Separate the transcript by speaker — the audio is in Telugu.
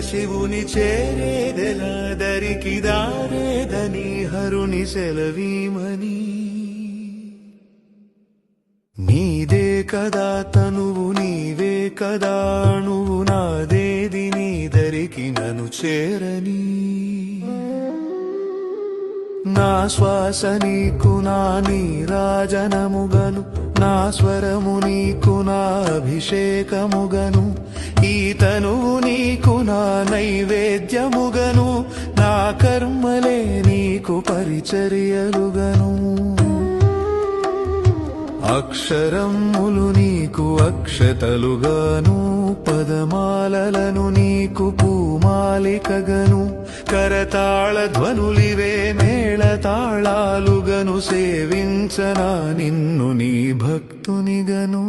Speaker 1: శివుని చేరేదెలా దరికి దారేదని హరుని సెలవీమని. నీదే కదా తనువు నీవే కదా అణువు నాదేది నీ దరికి నన్ను చేరని. నా శ్వాస నీకు నా నీరాజనముగను నా స్వరము నీకు నా అభిషేకముగను ఈ తనువు నీకు నా నైవేద్యముగను నా కర్మలే నీకు పరిచర్యలుగను. అక్షరములు నీకు అక్షతలుగాను పదమాలలను నీకు పూమాలికగను కరతాళ ధ్వనులివే మేళ తాళాలుగను సేవించనా నిన్ను నీ భక్తునిగను.